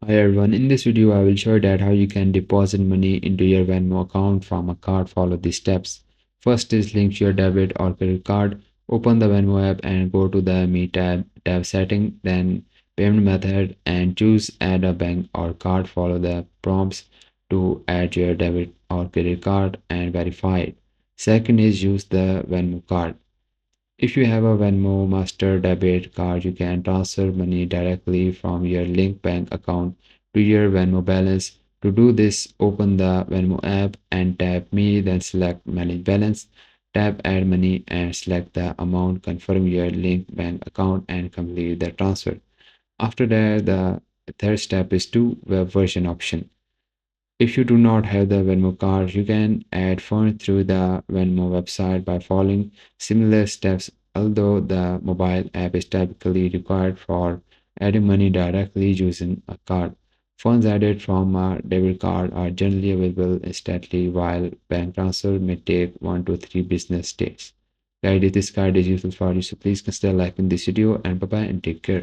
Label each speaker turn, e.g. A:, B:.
A: Hi everyone, in this video I will show you that how you can deposit money into your Venmo account from a card. Follow these steps. First is link your debit or credit card. Open the Venmo app and go to the Me tab setting, then payment method and choose add a bank or card. Follow the prompts to add your debit or credit card and verify it. Second is use the Venmo card. If you have a Venmo Master debit card, you can transfer money directly from your linked bank account to your Venmo balance. To do this, open the Venmo app and tap Me, then select Manage Balance. Tap Add Money and select the amount, confirm your linked bank account and complete the transfer. After that, the third step is to web version option. If you do not have the Venmo card, you can add funds through the Venmo website by following similar steps, although the mobile app is typically required for adding money directly using a card. Funds added from a debit card are generally available instantly, while bank transfer may take 1 to 3 business days. Guys, if this guide is useful for you, so please consider liking this video and bye bye and take care.